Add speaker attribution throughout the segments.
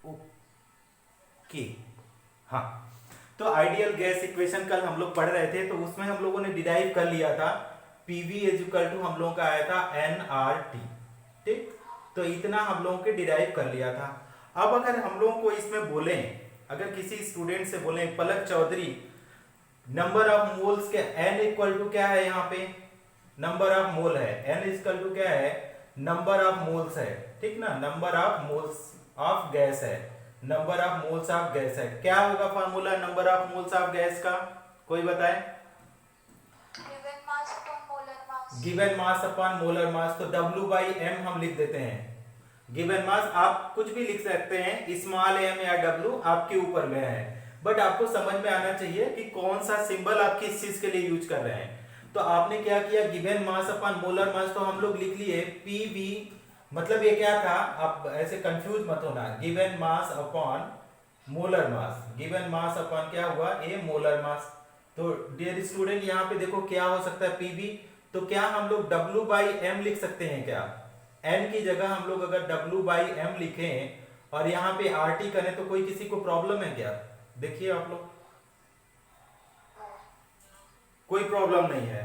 Speaker 1: Okay, हाँ। तो ideal gas equation कल हम लोग पढ़ रहे थे, तो उसमें हम लोगों ने डिराइव कर लिया था पीवी इज इक्वल टू, हम लोगों का आया था एनआरटी, ठीक। तो इतना हम लोगों के डिराइव कर लिया था। अब अगर हम लोगों को इसमें बोले, अगर किसी स्टूडेंट से बोले पलक चौधरी नंबर ऑफ मोल्स के एन इक्वल टू क्या है, यहाँ पे नंबर ऑफ मोल है, एन इक्वल टू क्या है, नंबर ऑफ मोल्स है, ठीक ना, number of moles of gas है, number of moles of gas है। क्या होगा formula number of moles of gas का, कोई बताए? Given mass upon molar mass. तो W बाई एम हम लिख देते हैं। गिवन मास आप कुछ भी लिख सकते हैं, स्मॉल एम या W आपके ऊपर में है, बट आपको समझ में आना चाहिए कि कौन सा सिंबल आप किस चीज के लिए यूज कर रहे हैं। तो आपने क्या किया, given mass upon molar mass, तो हम लोग लिख लिए PV, मतलब ये क्या था, आप ऐसे कंफ्यूज मत होना, गिवन मास अपॉन मोलर मास, गिवन मास अपॉन क्या हुआ, ए मोलर मास। तो डियर स्टूडेंट यहाँ पे देखो क्या हो सकता है PV, तो क्या हम लोग W बाई एम लिख सकते हैं क्या, n की जगह हम लोग अगर W बाई एम लिखें और यहाँ पे RT करें तो कोई किसी को प्रॉब्लम है क्या? देखिए आप लोग, कोई प्रॉब्लम नहीं है।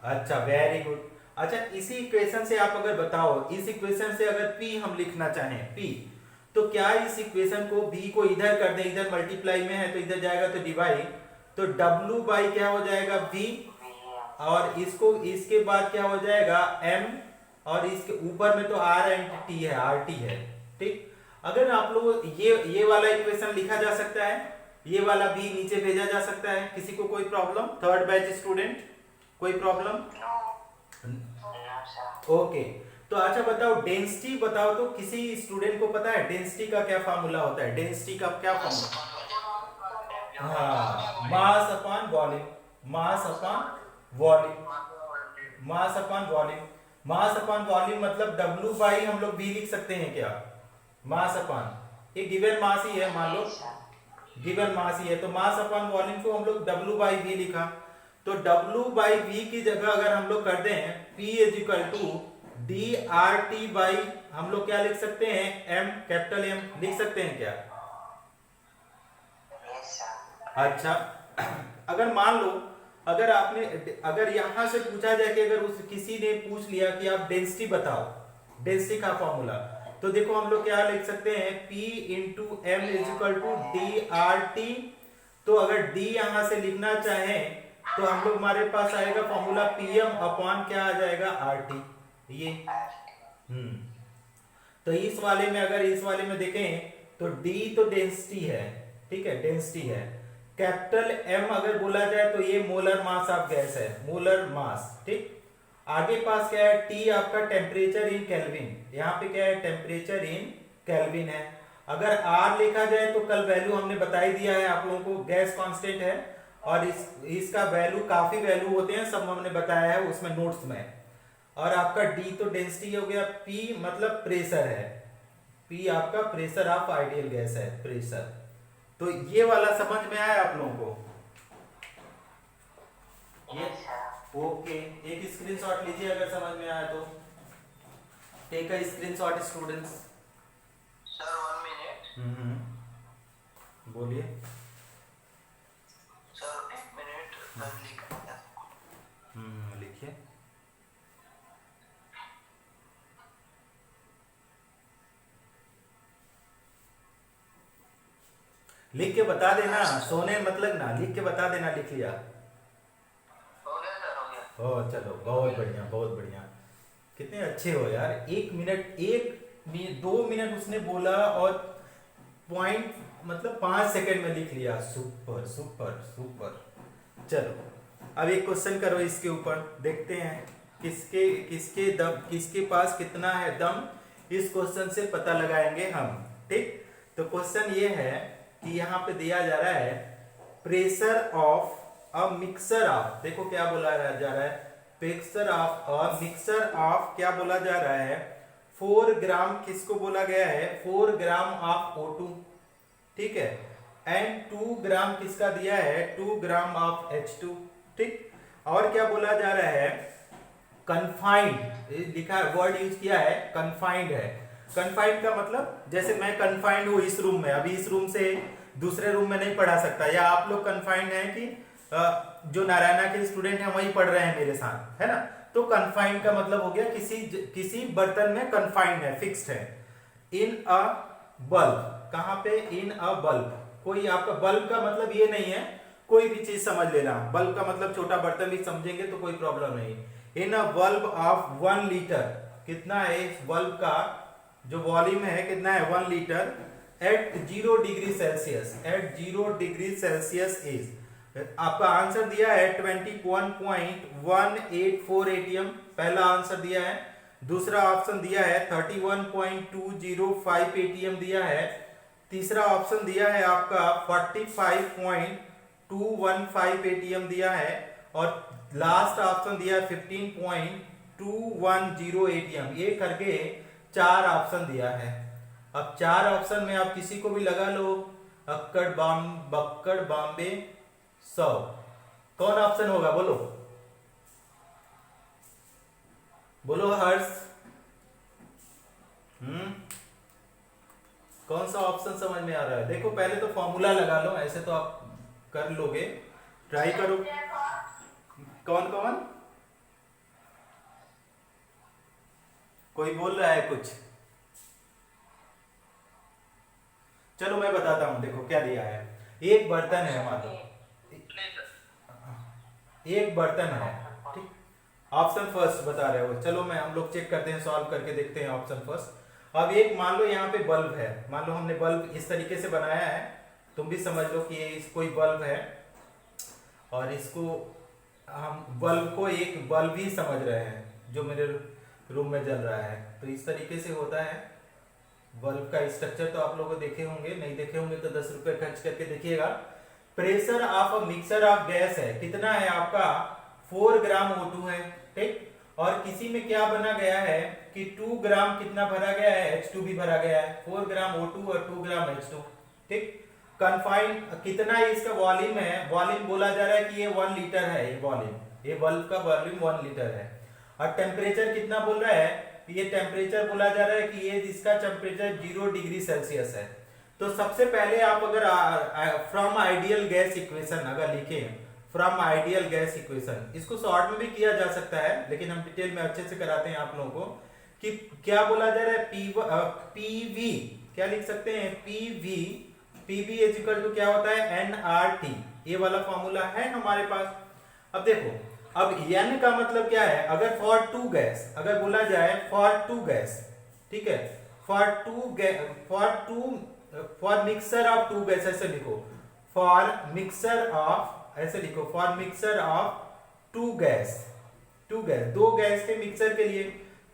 Speaker 1: अच्छा, वेरी गुड। अच्छा, इसी इक्वेशन से आप अगर बताओ, इस इक्वेशन से अगर P हम लिखना चाहें, P, तो क्या इस इक्वेशन को B को इधर कर दें, इधर मल्टीप्लाई में है तो इधर जाएगा तो डिवाइड, तो W बाई क्या हो जाएगा V, और इसको इसके बाद क्या हो जाएगा M, और इसके ऊपर में तो R एंड T है, RT है, ठीक। अगर आप लोग ये वाला इक्वेशन लिखा जा सकता है, ये वाला भी नीचे भेजा जा सकता है, किसी को कोई प्रॉब्लम? थर्ड बैच स्टूडेंट, कोई प्रॉब्लम? ओके। तो अच्छा बताओ, डेंसिटी बताओ, तो किसी स्टूडेंट को पता है डेंसिटी का क्या फार्मूला होता है? डेंसिटी का क्या फार्मूला? हाँ, mass upon volume, mass upon volume, mass upon volume, mass upon volume मतलब W बाई हम लोग V लिख सकते हैं क्या, मास अपॉन, ये गिवन मास ही है, मान लो गिवन मास ही है, तो मास अपॉन वॉल्यूम को हम लोग W बाई V लिखा, तो W बाई V की जगह अगर हम लोग कर दें P is equal to DRT by, हम लोग क्या लिख सकते हैं, M, कैपिटल M लिख सकते हैं क्या? अच्छा, अगर मान लो, अगर आपने, अगर यहां से पूछा जाए कि अगर उस किसी ने पूछ लिया कि आप डेंसिटी बताओ, डेंसिटी का फॉर्मूला, तो देखो हम लोग क्या लिख सकते हैं, P into m is equal to DRT। तो अगर D यहां से लिखना चाहें तो हम लोग, हमारे पास आएगा फॉर्मूला PM अपॉन क्या आ जाएगा, RT, ये। तो इस वाले में, अगर इस वाले में देखें तो D तो डेंसिटी है, ठीक है, डेंसिटी है, कैपिटल M अगर बोला जाए तो ये मोलर मास ऑफ गैस है, मोलर मास, ठीक। आगे पास क्या है, T आपका टेम्परेचर इन केल्विन, यहाँ पे क्या है, टेम्परेचर इन केल्विन है। अगर R लिखा जाए तो कल वैल्यू हमने बता ही दिया है आप लोगों को, गैस कांस्टेंट है, और इसका वैल्यू, काफी वैल्यू होते हैं, सब हमने बताया है उसमें नोट्स में। और आपका D तो डेंसिटी हो गया, P मतलब प्रेशर है, P आपका प्रेशर ऑफ आइडियल गैस है, प्रेशर। तो ये वाला समझ में आया आप लोगों को? ये ओके, एक स्क्रीनशॉट लीजिए अगर समझ में आया तो, take a screenshot students.
Speaker 2: Sir 1 minute.
Speaker 1: बोलिए
Speaker 2: सर 1 मिनट,
Speaker 1: लिखिए। लिख के बता देना, सोने मतलब ना, लिख के बता देना, लिख लिया?
Speaker 2: हो गया सर, हो गया।
Speaker 1: ओ चलो, बहुत बढ़िया, बहुत बढ़िया, कितने अच्छे हो यार। 2 मिनट उसने बोला और पॉइंट मतलब 5 सेकंड में लिख लिया, सुपर सुपर सुपर। चलो अब एक क्वेश्चन करो इसके ऊपर, देखते हैं किसके पास कितना है दम, इस क्वेश्चन से पता लगाएंगे हम, ठीक। तो क्वेश्चन ये है कि यहाँ पे दिया जा रहा है pressure of a mixer of, देखो क्या बोला जा रहा है, pressure of a mixer of, क्या बोला जा रहा है, 4 ग्राम, किसको बोला गया है, 4 ग्राम ऑफ O2, ठीक है, एंड 2 ग्राम किसका दिया है, 2 ग्राम ऑफ H2, ठीक। और क्या बोला जा रहा है, कन्फाइंड, लिखा है, वर्ड यूज किया है, कन्फाइंड है। कन्फाइंड का मतलब जैसे मैं कन्फाइंड हूँ इस रूम में, अभी इस रूम से दूसरे रूम में नहीं पढ़ा सकता, या आप लोग कन्फाइंड हैं कि जो नारायणा के स्टूडेंट हैं वही पढ़ रहे हैं मेरे साथ, है ना। तो कन्फाइंड का मतलब हो गया किसी बर्तन में कन्फाइंड है, फिक्स्ड है। इन अ बल्ब, कहां पे? इन अ बल्ब। कोई आपका बल्ब का मतलब ये नहीं है कोई भी चीज समझ लेना, बल्ब का मतलब छोटा बर्तन भी समझेंगे तो कोई प्रॉब्लम नहीं। इन अ बल्ब ऑफ 1 लीटर, कितना है इस बल्ब का जो वॉल्यूम है कितना है? 1 litre at 0 degree Celsius, at 0 degree Celsius is, आपका आंसर दिया है 21.184 एटीएम, पहला आंसर दिया है। दूसरा ऑप्शन दिया है 31.205 एटीएम दिया है। तीसरा ऑप्शन दिया है आपका 45.215 एटीएम दिया है, और लास्ट ऑप्शन दिया है 15.210 एटीएम। ये करके 4 ऑप्शन दिया है। अब 4 ऑप्शन में आप किसी को भी लगा लो, अक्कड़ बक्कड़ बॉम्बे 100, कौन ऑप्शन होगा? बोलो बोलो हर्ष। कौन सा ऑप्शन समझ में आ रहा है? देखो पहले तो फॉर्मूला लगा लो, ऐसे तो आप कर लोगे, ट्राई करो। कौन कौन? कोई बोल रहा है कुछ? चलो मैं बताता हूं, देखो क्या दिया है। एक बर्तन है, मान लो एक बर्तन है, ठीक। ऑप्शन फर्स्ट बता रहे हो, चलो हम लोग चेक करते हैं, सॉल्व करके देखते हैं ऑप्शन फर्स्ट। अब एक मान लो यहाँ पे बल्ब है, मान लो हमने बल्ब इस तरीके से बनाया है, तुम भी समझ लो कि ये कोई बल्ब है, और इसको हम बल्ब को एक बल्ब ही समझ रहे हैं जो मेरे रूम में जल रहा है। तो इस तरीके से होता है बल्ब का स्ट्रक्चर, तो आप लोगों को देखे होंगे, नहीं देखे होंगे तो 10 रुपए खर्च करके देखिएगा। Pressure of a mixer of gas है, कितना है आपका? 4 ग्राम O2 है, ठीक। और किसी में क्या बना गया है कि 2 ग्राम कितना भरा गया है? H2 भी भरा गया है, 4 ग्राम O2 और 2 ग्राम H2, ठीक। कन्फाइंड कितना है इसका वॉल्यूम है? वॉल्यूम बोला जा रहा है कि ये 1 लीटर है, ये वॉल्यूम, ये बल्ब का वॉल्यूम 1 लीटर है। और टेम्परेचर कितना बोल रहा है? ये टेम्परेचर बोला जा रहा है कि ये इसका टेम्परेचर 0 डिग्री सेल्सियस है। तो सबसे पहले आप अगर फ्रॉम आइडियल गैस इक्वेशन अगर लिखे, फ्रॉम आइडियल गैस इक्वेशन, इसको शॉर्ट में भी किया जा सकता है, लेकिन हम डिटेल में अच्छे से कराते हैं आप लोगों को कि क्या बोला जा रहा है। पीवी क्या लिख सकते हैं? पीवी इज इक्वल टू क्या होता है? nRT, ये वाला फॉर्मूला है हमारे पास। अब देखो, अब n का मतलब क्या है? अगर फॉर 2 गैस अगर बोला जाए, फॉर 2 गैस, ठीक है, फॉर मिक्सर ऑफ 2 गैस, ऐसे लिखो, फॉर मिक्सर ऑफ, ऐसे लिखो, for mixer of 2 gas, 2 gas, 2 gas के मिक्सर के लिए,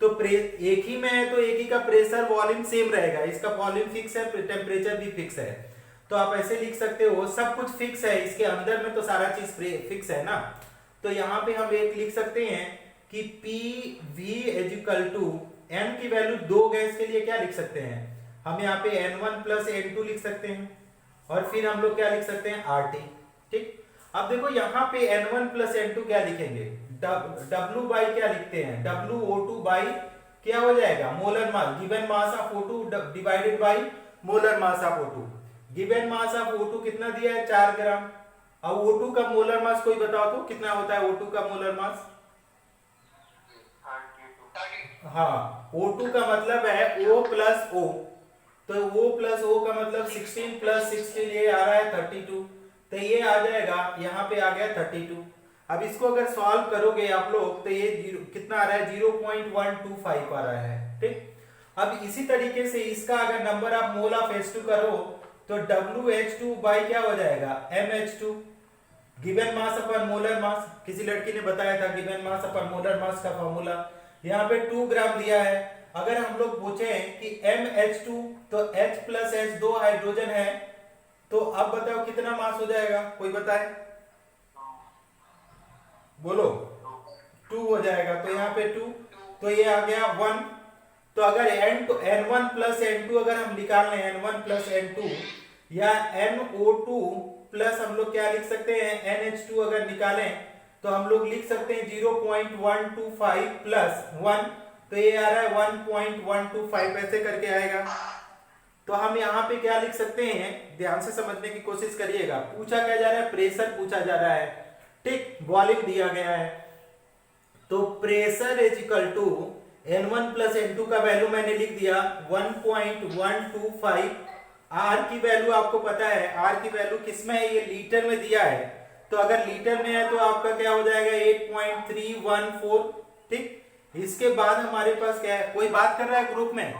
Speaker 1: तो एक ही में है तो एक ही का प्रेशर वॉल्यूम सेम रहेगा, इसका वॉल्यूम फिक्स है, टेम्परेचर भी फिक्स है। तो आप ऐसे लिख सकते हो, सब कुछ फिक्स है, इसके अंदर में तो सारा चीज फिक्स है ना। तो यहाँ पे हम एक लिख सकते हैं कि PV is equal to n की वैल्यू 2 गैस के लिए क्या लिख सकते हैं? हम यहाँ पे N1 प्लस N2 लिख सकते हैं, और फिर हम लोग क्या लिख सकते हैं? RT, ठीक। अब देखो यहाँ पे N1 प्लस N2 क्या लिखेंगे? W बाई क्या लिखते हैं? WO2 बाई क्या हो जाएगा? Molar mass, given mass of O2 divided by molar mass of O2। Given mass of O2 कितना दिया है? 4 ग्राम। अब O2 का मोलर मास कोई बताओ तो कितना होता है? O2 का मोलर मास, हाँ, O2 का मतलब है O प्लस O, तो O प्लस O का मतलब 16 प्लस 16, ये आ रहा है 32, तो ये आ जाएगा, यहाँ पे आ गया 32। अब इसको अगर सॉल्व करोगे आप लोग तो ये कितना आ रहा है? 0.125 आ रहा है, ठीक। अब इसी तरीके से इसका अगर number of mole of H2 करो तो WH2 बाई क्या हो जाएगा? MH2, गिवन मास अपन मोलर मास, किसी लड़की ने बताया था गिवन मास अपन मोलर मास का फॉर्मूला। यहाँ पे 2 ग्राम दिया है, अगर हम लोग पूछे कि MH2 तो H प्लस H 2 हाइड्रोजन है, तो अब बताओ कितना मास हो जाएगा? कोई बताए, बोलो। 2 हो जाएगा, तो यहाँ पे 2, तो ये आ गया 1। तो अगर N1 प्लस N2 अगर हम निकाल लें, N1 प्लस N2 या NO2 प्लस हम लोग क्या लिख सकते हैं? NH2 अगर निकालें तो हम लोग लिख सकते हैं 0.125 प्लस 1, तो ये आ रहा है 1.125 ऐसे करके आएगा। तो हम यहाँ पे क्या लिख सकते हैं, ध्यान से समझने की कोशिश करिएगा। पूछा क्या जा रहा है, प्रेशर पूछा जा रहा है, ठीक, वॉल्यूम दिया गया है। तो pressure is equal to N1 plus N2 का वैल्यू मैंने लिख दिया 1.125। आर की वैल्यू आपको पता है, आर की वैल्यू किसमें है, ये लीटर में दिया है। तो अगर लीटर में है तो आपका क्या हो जाएगा 8.314, ठीक। इसके बाद हमारे पास क्या है, कोई बात कर रहा है ग्रुप में?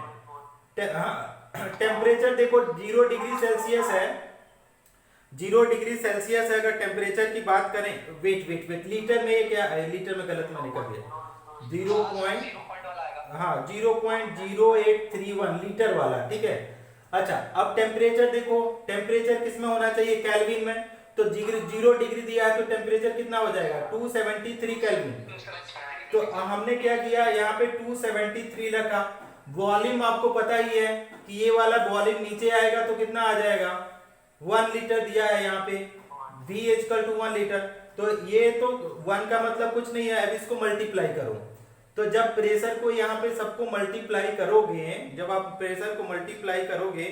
Speaker 1: टेम्परेचर देखो 0 डिग्री सेल्सियस है, 0 डिग्री सेल्सियस है। अगर टेम्परेचर की बात करें, वेट वेट वेट, लीटर में क्या है, लीटर में गलत मैंने कर दिया, 0.0831 लीटर वाला, ठीक है। अच्छा, अब टेम्परेचर देखो, टेम्परेचर किस में होना चाहिए, केल्विन में। तो 0 डिग्री दिया है तो टेम्परेचर कितना हो जाएगा 273 केल्विन। तो हमने क्या किया, यहाँ पे 273 रखा। वॉल्यूम आपको पता ही है कि ये वाला वॉल्यूम नीचे आएगा तो कितना आ जाएगा, 1 लीटर दिया है यहाँ पे, V इक्वल टू 1 लीटर। तो ये तो 1 का मतलब कुछ नहीं है, अब इसको मल्टीप्लाई करो। तो जब प्रेशर को यहाँ पे सबको मल्टीप्लाई करोगे, जब आप प्रेशर को मल्टीप्लाई करोगे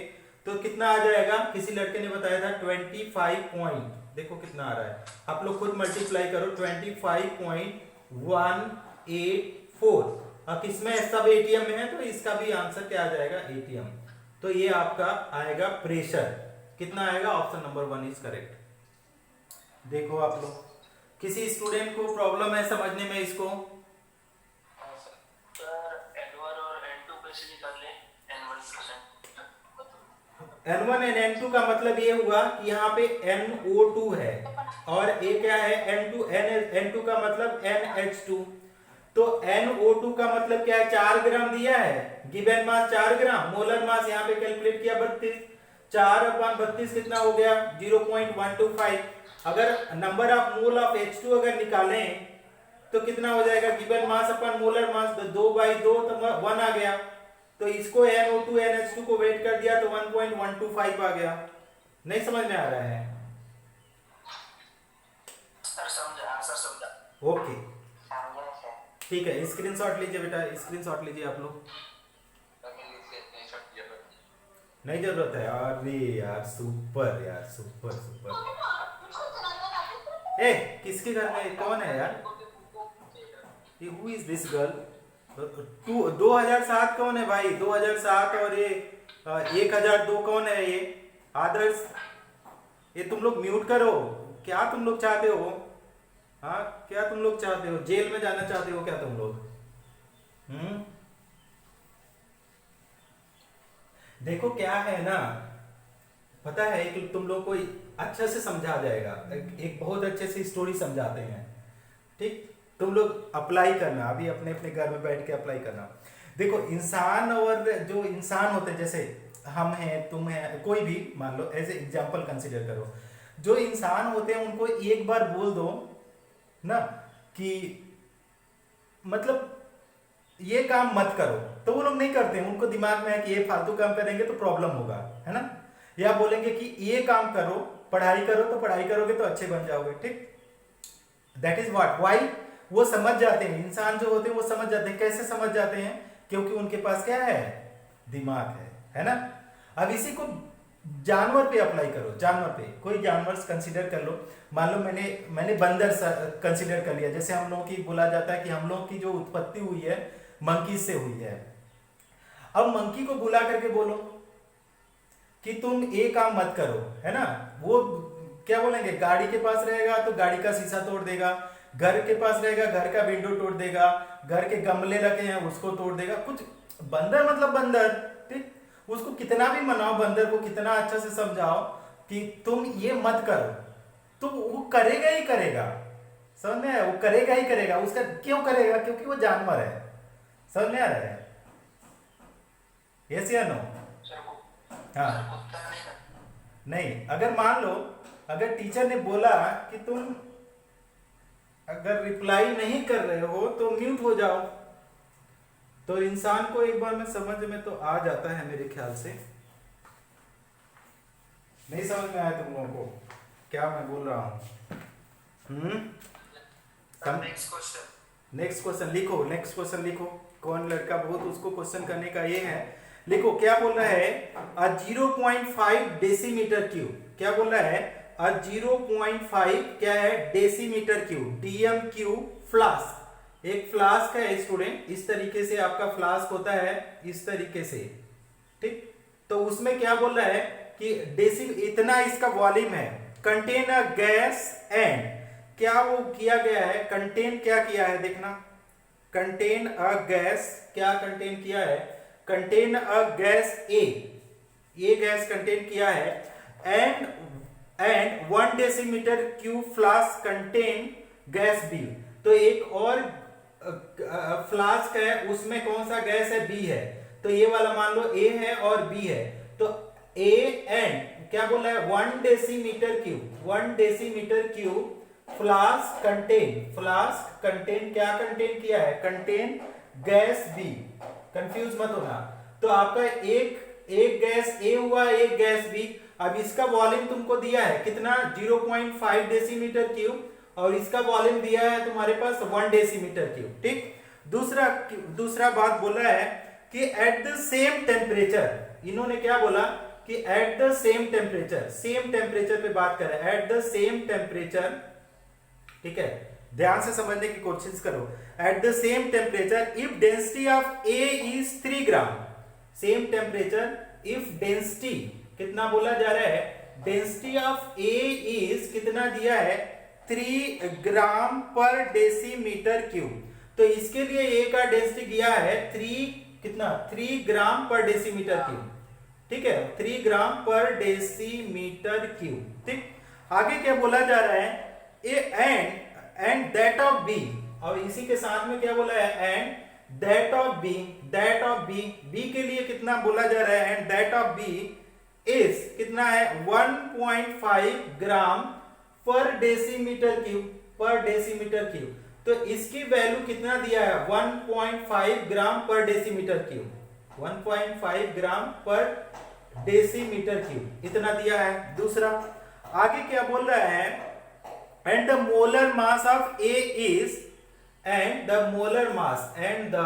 Speaker 1: तो कितना आ जाएगा, किसी लड़के ने बताया था 25 पॉइंट, देखो कितना आ रहा है, आप लोग खुद मल्टीप्लाई करो, 25.184। अब किसमें, सब एटीएम में है, तो इसका भी आंसर क्या आ जाएगा, एटीएम। तो ये आपका आएगा प्रेशर, कितना आएगा, ऑप्शन नंबर 1 इज करेक्ट। देखो आप लोग, किसी स्टूडेंट को प्रॉब्लम है समझने में इसको? N1 and N2 का मतलब ये हुआ कि यहाँ पे NO2 है और ये क्या है N2 का मतलब NH2। तो NO2 का मतलब क्या है, 4 ग्राम दिया है, गिवन मास 4 ग्राम, मोलर मास यहाँ पे कैलकुलेट किया 32, 4/32 कितना हो गया 0.125। अगर number of mole of H2 अगर निकालें तो कितना हो जाएगा, गिवन मास अपन मोलर मास, 2/2 तो 1 आ गया। तो इसको NO2 NH2 को वेट कर दिया तो 1.125 आ गया। नहीं समझ में आ रहा है?
Speaker 2: सर समझा।
Speaker 1: ओके, ठीक है, स्क्रीनशॉट लीजिए बेटा, स्क्रीनशॉट लीजिए आप लोग, नहीं जरूरत है। अरे यार सुपर, यार सुपर सुपर। ए, किसके घर में कौन है यार, ये हु इज दिस गर्ल? 2007 कौन है भाई, 2007 और ये 1002 कौन है, ये आदर्श। ये तुम लोग म्यूट करो, क्या तुम लोग चाहते हो, हाँ क्या तुम लोग चाहते हो, जेल में जाना चाहते हो क्या तुम लोग? देखो क्या है ना, पता है कि तुम लोग को अच्छे से समझा जाएगा, एक बहुत अच्छे से स्टोरी समझाते हैं, ठीक। तुम लोग अप्लाई करना, अभी अपने अपने घर में बैठ के अप्लाई करना। देखो इंसान और जो इंसान होते हैं, जैसे हम हैं, तुम हैं, कोई भी मान लो, एज एग्जांपल कंसीडर करो। जो इंसान होते हैं उनको एक बार बोल दो ना कि मतलब ये काम मत करो, तो वो लोग नहीं करते हैं, उनको दिमाग में है कि ये फालतू काम करेंगे तो प्रॉब्लम होगा, है ना। या बोलेंगे कि ये काम करो, पढ़ाई करो, तो पढ़ाई करोगे तो अच्छे बन जाओगे, ठीक। दैट इज व्हाट, व्हाई, वो समझ जाते हैं, इंसान जो होते हैं वो समझ जाते हैं। कैसे समझ जाते हैं, क्योंकि उनके पास क्या है, दिमाग है ना। अब इसी को जानवर पे अप्लाई करो, जानवर पे, कोई जानवर कंसीडर कर लो। मान लो मैंने बंदर कंसीडर कर लिया। जैसे हम लोगों की बोला जाता है कि हम लोग की जो उत्पत्ति हुई है मंकी से हुई है। अब मंकी को बुला करके बोलो कि तुम ये काम मत करो, है ना, वो क्या बोलेंगे, गाड़ी के पास रहेगा तो गाड़ी का शीशा तोड़ देगा, घर के पास रहेगा घर का विंडो तोड़ देगा, घर के गमले रखे हैं उसको तोड़ देगा। कुछ बंदर मतलब बंदर, ठीक। उसको कितना भी मनाओ, बंदर को कितना अच्छा से समझाओ कि तुम ये मत करो, तो वो करेगा ही करेगा, समझ में आया, वो करेगा ही करेगा। उसका क्यों करेगा, क्योंकि वो जानवर है। समझ में आ रहा है, यस या नो? हाँ, नहीं, अगर मान लो अगर टीचर ने बोला कि तुम अगर रिप्लाई नहीं कर रहे हो तो म्यूट हो जाओ, तो इंसान को एक बार में समझ में तो आ जाता है मेरे ख्याल से। नहीं समझ में आया तुम लोगों को क्या मैं बोल रहा हूँ?
Speaker 2: नेक्स्ट क्वेश्चन
Speaker 1: नेक्स्ट क्वेश्चन लिखो, नेक्स्ट क्वेश्चन लिखो। कौन लड़का बहुत उसको क्वेश्चन करने का ये है। लिखो क्या बोल रहा है, अ 0.5 डेसीमीटर क्यूब, क्या बोल रहा है, अ 0.5 क्या है decimetre cube, DM cube flask. एक फ्लास्क है स्टूडेंट, इस तरीके से आपका फ्लास्क होता है, इस तरीके से, ठीक। तो उसमें क्या बोल रहा है कि डेसी इतना इसका वॉल्यूम है, कंटेन अ गैस एंड, क्या वो किया गया है, कंटेन क्या किया है देखना, कंटेन अ गैस, क्या कंटेन किया है, कंटेन अ गैस ए, ये गैस कंटेन किया है, and 1 decimetre cube flask contain gas B. तो एक और फ्लास्क है, उसमें कौन सा गैस है, बी है। तो ये वाला मान लो ए है और बी है, तो ए एंड क्या बोल रहा है 1 decimetre cube, 1 decimetre cube flask contain क्या कंटेन किया है, कंटेन गैस बी। कंफ्यूज मत होना। तो आपका एक गैस ए हुआ, एक गैस बी। अब इसका वॉल्यूम तुमको दिया है कितना, 0.5 डेसीमीटर क्यूब, और इसका वॉल्यूम दिया है तुम्हारे पास 1 डेसीमीटर क्यूब, ठीक। दूसरा बात बोल रहा है कि एट द सेम टेम्परेचर, इन्होंने क्या बोला कि एट द सेम टेम्परेचर पे बात कर रहे हैं, एट द सेम टेम्परेचर, ठीक है, ध्यान से समझने की कोशिश करो। At the same temperature if density of A is 3 gram, same temperature if density कितना बोला जा रहा है, डेंसिटी ऑफ ए इज कितना दिया है 3 ग्राम पर डेसीमीटर क्यूब। तो इसके लिए ए का डेंसिटी दिया है 3 ग्राम पर डेसीमीटर क्यूब, ठीक है, 3 ग्राम पर डेसीमीटर क्यूब, ठीक। आगे क्या बोला जा रहा है, एंड दैट ऑफ बी, और इसी के साथ में क्या बोला है, एंड दैट ऑफ बी के लिए कितना बोला जा रहा है, and that of B is कितना है 1.5 ग्राम पर डेसीमीटर क्यूब। तो इसकी वैल्यू कितना दिया है 1.5 ग्राम पर डेसीमीटर क्यूब, 1.5 ग्राम पर डेसीमीटर क्यूब, इतना दिया है। दूसरा आगे क्या बोल रहा है, and the molar mass of A is, and the molar mass, and the,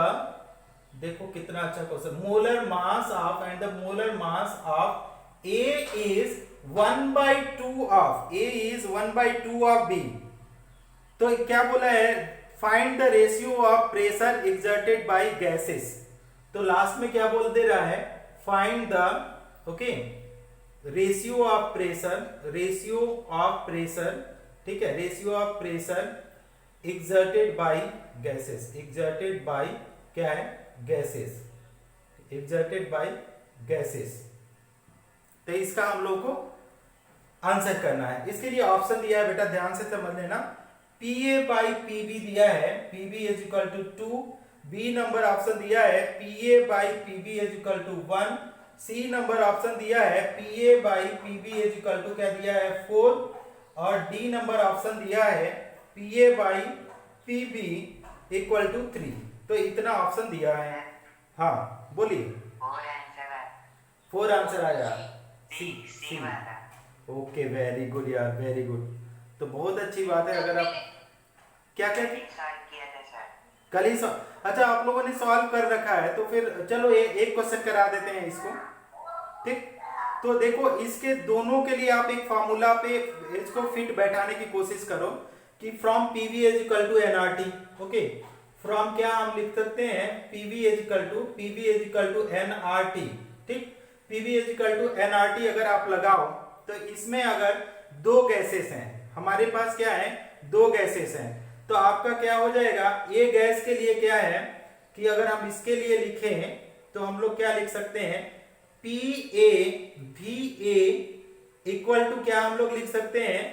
Speaker 1: देखो कितना अच्छा question, molar mass of, and the molar mass of A is 1/2 of, A is 1/2 of B. तो क्या बोला है, find the ratio of pressure exerted by gases. तो last में क्या बोल दे रहा है, find the, okay, ratio of pressure, ठीक है, ratio of pressure exerted by gases, exerted by क्या है, गैसेस, एक्सर्टेड बाय गैसेस। तो इसका हम लोग को आंसर करना है। इसके लिए ऑप्शन दिया है बेटा, ध्यान से समझ लेना, PA by PB दिया है, PB is equal to 2, B number option दिया है PA by PB is equal to 1, C number option दिया है PA by PB is equal to क्या दिया है 4, और D नंबर ऑप्शन दिया है PA by PB equal to 3। तो इतना ऑप्शन दिया है। हाँ बोलिए, 4 आंसर आया, सी। ओके, वेरी गुड यार, वेरी गुड। तो बहुत अच्छी बात है। अगर आप क्या कल ही अच्छा आप लोगों ने सॉल्व कर रखा है, तो फिर चलो एक क्वेश्चन करा देते हैं इसको, ठीक। तो देखो इसके दोनों के लिए आप एक फार्मूला पे इसको फिट बैठाने की कोशिश करो कि from PV is equal to NRT, okay, from क्या हम लिख सकते हैं, PV is equal to NRT, ठीक। PV is equal to NRT अगर आप लगाओ, तो इसमें अगर 2 गैसेस हैं, हमारे पास क्या है 2 गैसेस हैं, तो आपका क्या हो जाएगा, ए गैस के लिए क्या है कि अगर हम इसके लिए लिखें तो हम लोग क्या लिख सकते हैं, PAVA इक्वल टू क्या हम लोग लिख सकते हैं,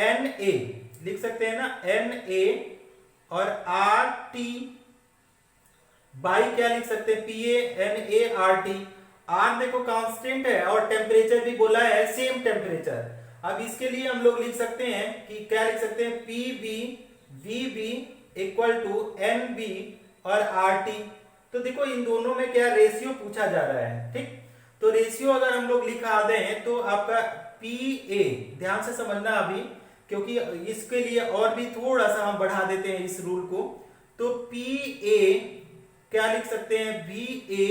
Speaker 1: NA लिख सकते हैं ना, NA, और RT बाई क्या लिख सकते हैं, PANART। R देखो कांस्टेंट है और टेम्परेचर भी बोला है सेम टेम्परेचर। अब इसके लिए हम लोग लिख सकते हैं कि क्या लिख सकते हैं, PBVB इक्वल टू NB और RT। तो देखो इन दोनों में क्या रेशियो पूछा जा रहा है, ठीक। तो रेशियो अगर हम लोग लिखा दें तो आपका PA, ध्यान से समझना अभी, क्योंकि इसके लिए और भी थोड़ा सा हम बढ़ा देते हैं इस रूल को, तो PA क्या लिख सकते हैं, V A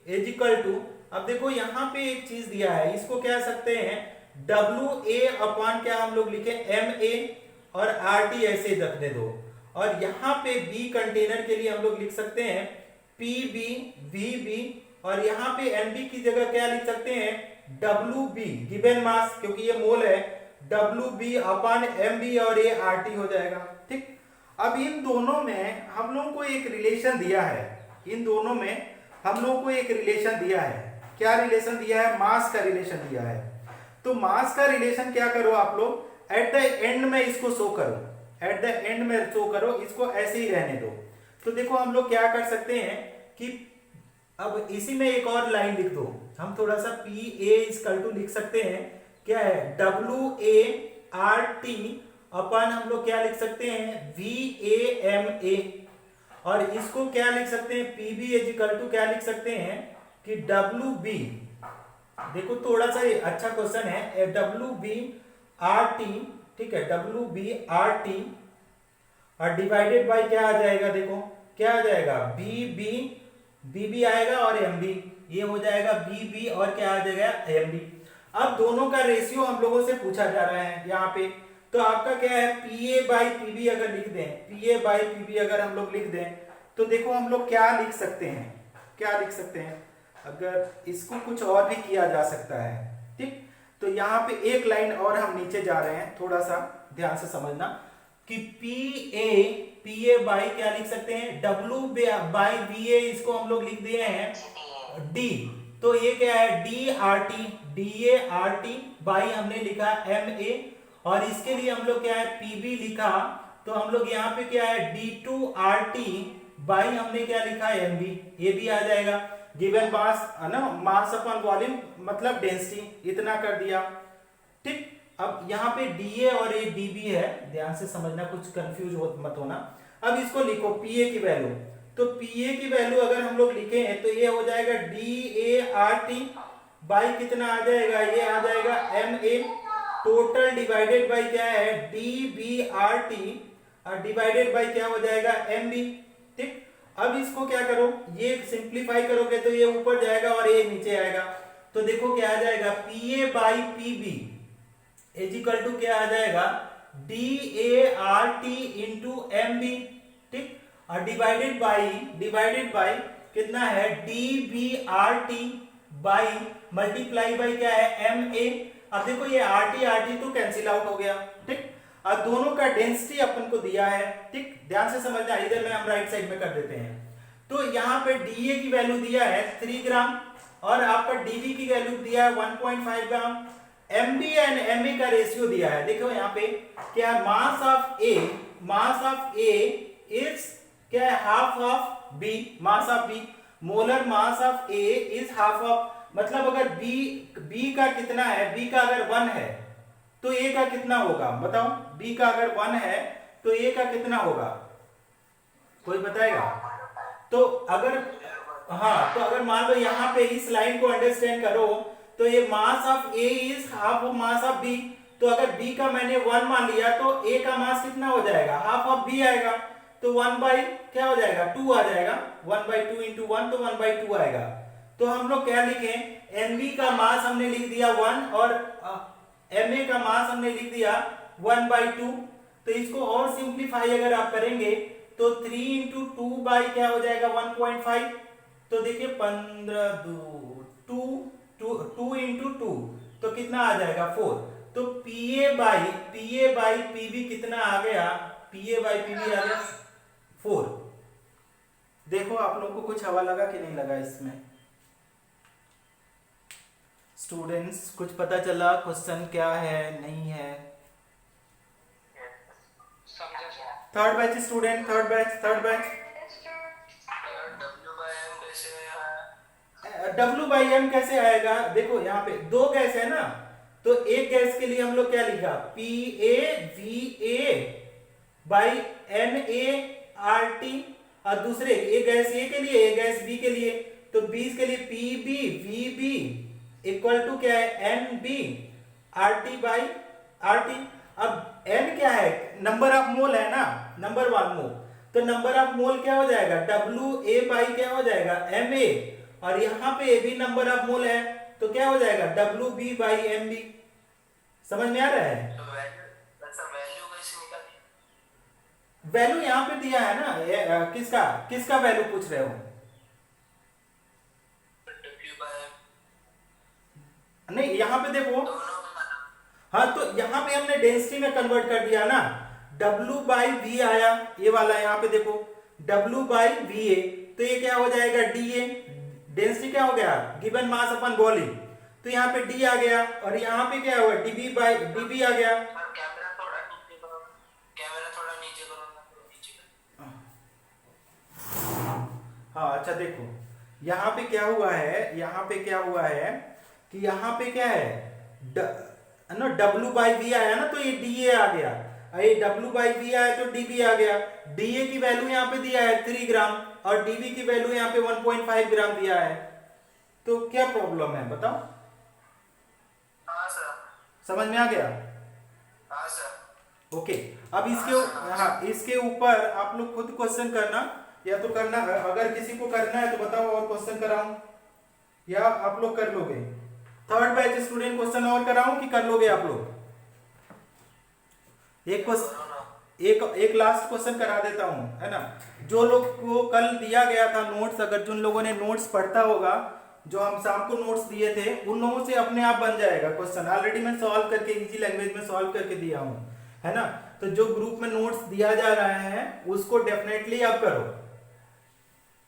Speaker 1: is equal to, अब देखो यहाँ पे एक चीज दिया है, इसको क्या सकते हैं, डब्ल्यू ए अपॉन क्या हम लोग लिखे, एम ए और आर टी ऐसे रखने दो। और यहाँ पे बी कंटेनर के लिए हम लोग लिख सकते हैं पी बी वी बी, और यहाँ पे एम बी की जगह क्या लिख सकते हैं, डब्ल्यू बी गिवन मास, क्योंकि ये मोल है, W B upon M B और ये आर टी हो जाएगा। ठीक, अब इन दोनों में हम लोगों को एक रिलेशन दिया है, इन दोनों में हम लोगों को एक रिलेशन दिया है। क्या रिलेशन दिया है, मास का रिलेशन दिया है। तो मास का रिलेशन क्या करो आप लोग, एट द एंड में इसको शो करो, एट द एंड में शो करो, इसको ऐसे ही रहने दो। तो देखो हम लोग क्या कर सकते हैं कि अब इसी में एक और लाइन लिख दो, हम थोड़ा सा पी ए इक्वल टू लिख सकते हैं, क्या है, डब्ल्यू ए आर टी अपन हम लोग क्या लिख सकते हैं, वी ए एम ए, और इसको क्या लिख सकते हैं, पी बी इक्वल टू क्या लिख सकते हैं कि डब्ल्यू बी, देखो थोड़ा सा अच्छा क्वेश्चन है, डब्ल्यू बी आर टी, ठीक है, डब्ल्यू बी आर टी और डिवाइडेड बाय क्या आ जाएगा, देखो क्या आ जाएगा, बी बी बी बी आएगा और एम बी, ये हो जाएगा बी बी और क्या आ जाएगा, एम बी। अब दोनों का रेशियो हम लोगों से पूछा जा रहा है यहाँ पे, तो आपका क्या है, P A by P B अगर लिख दें, P A by P B अगर हम लोग लिख दें, तो देखो हम लोग क्या लिख सकते हैं, क्या लिख सकते हैं, अगर इसको कुछ और भी किया जा सकता है। ठीक, तो यहाँ पे एक लाइन और हम नीचे जा रहे हैं, थोड़ा सा ध्यान से समझना कि पी ए बाई क्या लिख सकते हैं, डब्ल्यू बाई वी ए, इसको हम लोग लिख दिए हैं डी, तो ये क्या है, D R T, D A R T by हमने लिखा एम ए, और इसके लिए हम लोग क्या है, पी बी लिखा, तो हम लोग यहाँ पे क्या है, D two R T by हमने क्या लिखा, एम बी, ये भी आ जाएगा। गिवन मास है ना, मास अपॉन वॉल्यूम मतलब डेंसिटी, इतना कर दिया। ठीक, अब यहाँ पे डीए और ये डीबी है, ध्यान से समझना, कुछ कंफ्यूज मत होना। अब इसको लिखो पीए की वैल्यू, तो पीए की वैल्यू अगर हम लोग लिखे हैं तो ये हो जाएगा D A R T by कितना आ जाएगा, ये आ जाएगा M A, total divided by क्या है, डी बी आर टी और डिवाइडेड बाई क्या हो जाएगा, एम बी। ठीक, अब इसको क्या करो, ये सिंप्लीफाई करोगे तो ये ऊपर जाएगा और ये नीचे आएगा, तो देखो क्या आ जाएगा, P A by P B is equal to क्या आ जाएगा, D A R T into M B. ठीक, और डिवाइडेड बाई कितना है, D B R T by multiply by क्या है, एम ए। अब देखो ये आर टी तो कैंसिल आउट हो गया। ठीक, अब दोनों का डेंसिटी अपन को दिया है। ठीक, ध्यान से समझना, इधर में हम राइट साइड में कर देते हैं। तो यहाँ पे डीए की वैल्यू दिया है 3 ग्राम और आपका डीबी की वैल्यू दिया है 1.5 ग्राम, एमबी एंड एमए का रेशियो दिया है। देखो यहाँ पे क्या है, मास ऑफ ए इज क्या है, half of B, mass of B, molar mass of A is half of, मतलब अगर बी का कितना है, बी का अगर 1 है तो ए का कितना होगा, बताओ, बी का अगर 1 है तो ए का कितना होगा, कोई बताएगा? तो अगर हाँ, तो अगर मान लो यहाँ पे इस लाइन को अंडरस्टैंड करो तो ये mass of A is half of mass of B, तो अगर बी का मैंने 1 मान लिया तो ए का मास कितना हो जाएगा, हाफ ऑफ बी आएगा, तो 1 बाई क्या हो जाएगा, 2 आ जाएगा, 1/2 इंटू 1 तो 1/2 आएगा। तो हम लोग क्या लिखें, एमबी का मास हमने लिख दिया 1 और एमए का मास हमने लिख दिया 1/2। तो इसको और सिंप्लीफाई अगर आप करेंगे तो 3 इंटू 2 बाई क्या हो जाएगा 1.5, तो देखिए 15 2 इंटू 2 तो कितना आ जाएगा 4। तो पीए बाई पीबी कितना आ गया, पीए बाई पीबी आ गया 4। देखो आप लोगों को कुछ हवा लगा कि नहीं लगा इसमें? स्टूडेंट्स कुछ पता चला क्वेश्चन क्या है नहीं है? Third batch student, third batch W by M कैसे आएगा? देखो यहाँ पे 2 गैस है ना, तो एक गैस के लिए हम लोग क्या लिखा, P A V A by M A R T, और दूसरे एक गैस ए के लिए एक गैस बी के लिए, तो 20 के लिए P B V B equal to क्या है, N B R T by R T. अब एन क्या है, नंबर ऑफ मोल है ना, नंबर 1 मोल, तो नंबर ऑफ मोल क्या हो जाएगा, WA क्या हो जाएगा, MA, और यहाँ पे भी नंबर ऑफ मोल है तो क्या हो जाएगा, WB/MB। समझ में आ रहा है?
Speaker 2: तो वैल्यू कैसे निकाली?
Speaker 1: वैल्यू यहाँ पे दिया है ना, किसका किसका वैल्यू पूछ रहे हो?
Speaker 2: W/M
Speaker 1: नहीं, यहाँ पे देखो,
Speaker 2: दोनों का ना।
Speaker 1: हाँ तो यहाँ पे हमने डेंसिटी में कन्वर्ट कर दिया ना, W/V आया, ये वाला यहाँ पे देखो W/VA, तो ये क्या हो जाएगा, DA। डेंसिटी क्या हो गया, गिवन मास अपन वॉल्यूम, तो यहाँ पे D आ गया, और यहाँ पे क्या हुआ, DB आ गया।
Speaker 2: और कैमरा थोड़ा नीचे करो, कैमरा थोड़ा नीचे करो ना, थोड़ा नीचे करो।
Speaker 1: हाँ अच्छा देखो, यहाँ पे क्या हुआ है, यहाँ पे क्या हुआ है कि यहाँ पे क्या है, ना W/V आया ना, तो ये DA आ गया, ये W/V आया तो DB आ गया। DA की वैल्यू यहाँ पे दिया है 3 ग्राम, और DB की वैल्यू यहाँ पे 1.5 ग्राम दिया है, तो क्या प्रॉब्लम है बताओ?
Speaker 2: हाँ सर।
Speaker 1: समझ में आ गया?
Speaker 2: हाँ सर।
Speaker 1: ओके, अब इसके ऊपर आप लोग खुद क्वेश्चन करना, या तो करना, अगर किसी को करना है तो बताओ और क्वेश्चन कराऊं, या आप लोग कर लोगे? थर्ड बैच स्टूडेंट क्वेश्चन और कराऊं कि कर लोगे आप लोग? एक लास्ट क्वेश्चन करा देता हूं, है ना। जो लोग को कल दिया गया था नोट्स, अगर जिन लोगों ने नोट्स पढ़ता होगा, जो हम शाम को नोट्स दिए थे, उन लोगों से अपने आप बन जाएगा क्वेश्चन। ऑलरेडी मैं सॉल्व करके इजी लैंग्वेज में सॉल्व करके दिया हूं, है ना। तो जो ग्रुप में नोट्स दिया जा रहा है उसको डेफिनेटली आप करो,